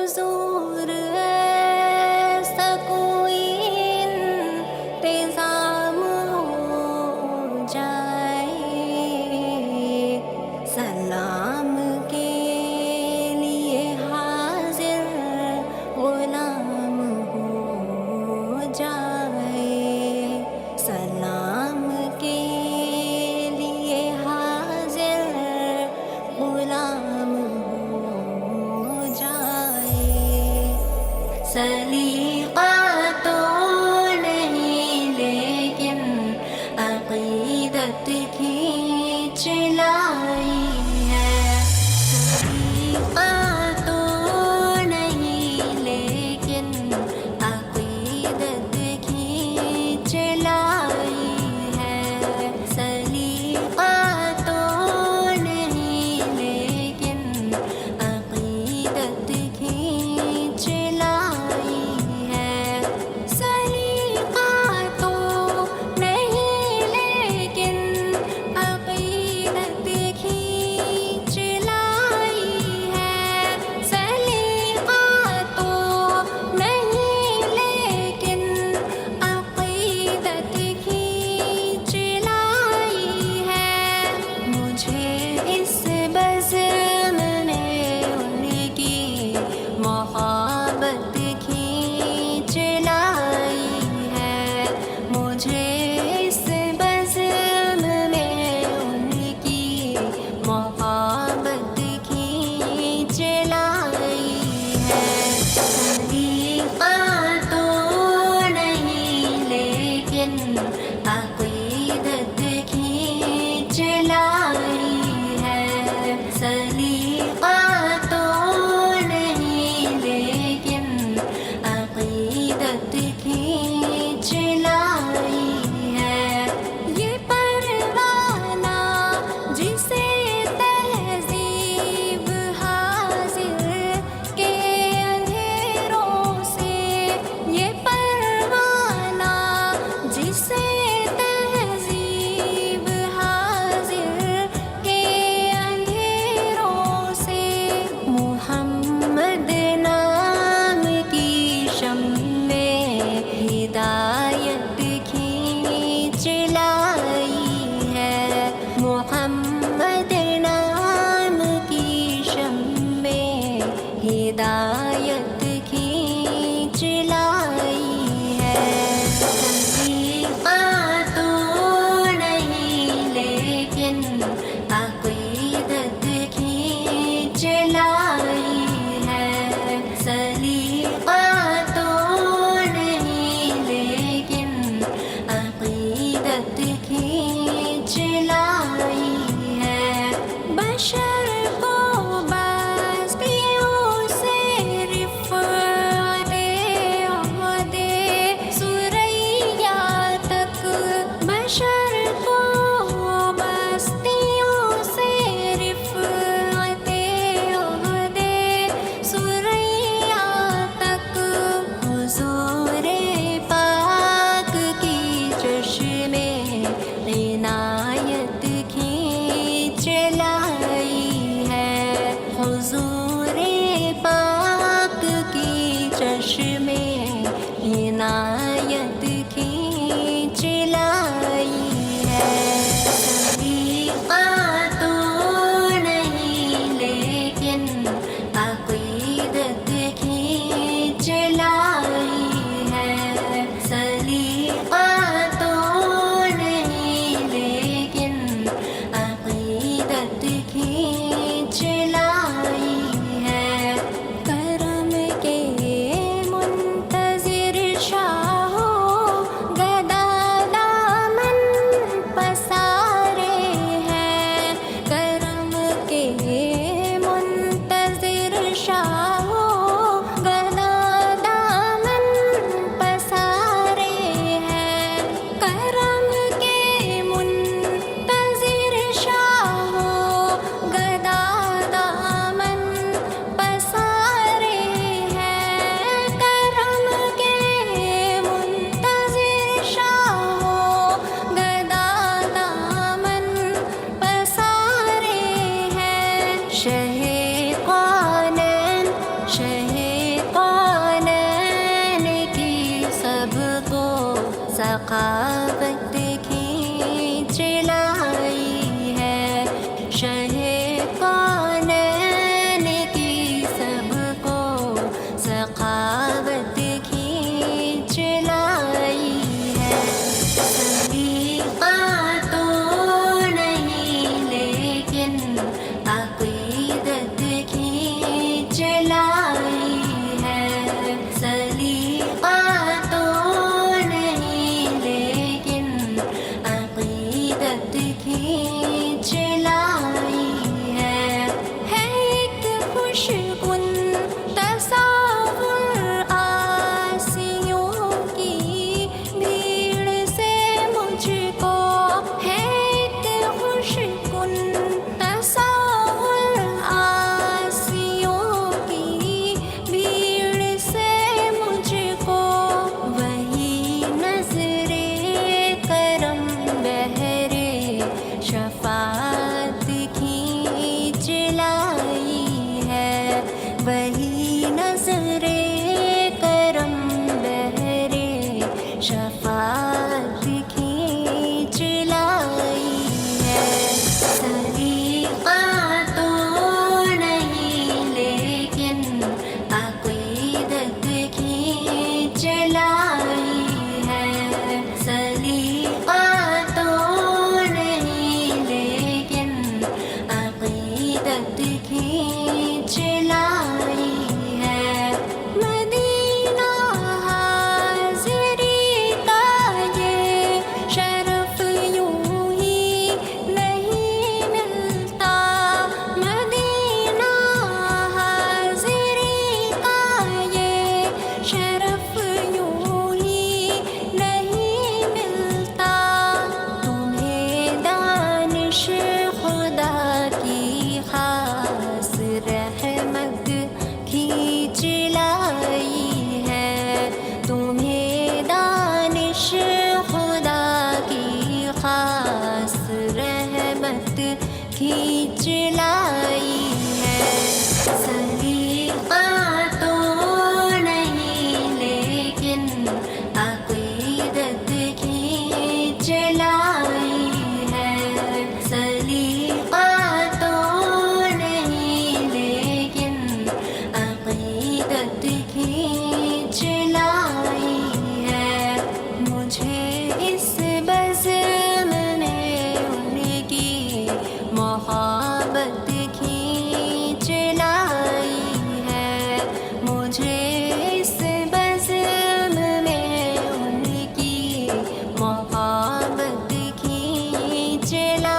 حضور ایسا کوئی انتظام ہو جائے، سلام کے لیے حاضر غلام ہو جائے، سلام کے لیے حاضر غلام ہو جائے۔ سلیقہ تو نہیں لیکن عقیدت کھینچ لائی ہے، سلیقہ تو نہیں لیکن عقیدت کھینچ لائی ہے، سلیقہ تو نہیں لیکن عقیدت کھینچ لائی ہے، سلیقہ تو نہیں لیکن عقیدت کھینچ لائی ہے، سلیقہ تو نہیں لیکن عقیدت کھینچ لائی ہے، مجھے اس بزم میں ان کی محبت کھینچ لائی ہے، مجھے اس بزم میں ان کی محبت کھینچ لائی ہے، سلیقہ تو نہیں لیکن عقیدت کھینچ لائی ہے، سلیقہ تو نہیں لیکن عقیدت کھینچ لائی ہے، یہ پروانہ جسے تہذیب حاضر کے اندھیروں سے، یہ پروانہ جسے تہذیب حاضر کے اندھیروں سے، محمد نام کی شمع ہدایت کھینچ لائی ہے، محمد نام کی شمع ہدایت کھینچ لائی ہے، سلیقہ تو نہیں لیکن عقیدت کھینچ لائی ہے، سلیقہ تو نہیں لیکن عقیدت کھینچ لائی ہے، بشر کو بستیوں سے رفقت सखावत खींच लाई है। शह कौनैन की सबको सखावत खींच लाई है। सलीका तो नहीं लेकिन अक़ीदत खींच लाई है। सलीका तो नहीं लेकिन अक़ीदत खींच लाई है। एक खुशगुन तसव्वुर आसियों की भीड़ से मुझको है। एक खुशगुन तसव्वुर आसियों की भीड़ से मुझको वही नज़रे करम बहरे शफ़ाअत खींच लाई है। वही नज़रे करम बहरे शफ़ाअत खींच लाई है। सलीका तो नहीं लेकिन अक़ीदत खींच लाई है। सलीका तो नहीं लेकिन अक़ीदत खींच लाई है। मदीना हाज़िरी का ये शरफ़ यूं ही नहीं मिलता। मदीना हाज़िरी का ये शरफ़ यूं ही नहीं मिलता। तुम्हें दानिश खुदा की खास रहमत खींच लाई है। तुम्हें दानिश खुदा की खास रहमत खींच लाई है। सलीका तो नहीं लेकिन अक़ीदत खींच लाई है। सलीका तो नहीं लेकिन अक़ीदत खींच लाई है। मुझे इस बज़्म में उनकी मोहब्बत खींच लाई है। मुझे इस बज़्म में उनकी मोहब्बत खींच लाई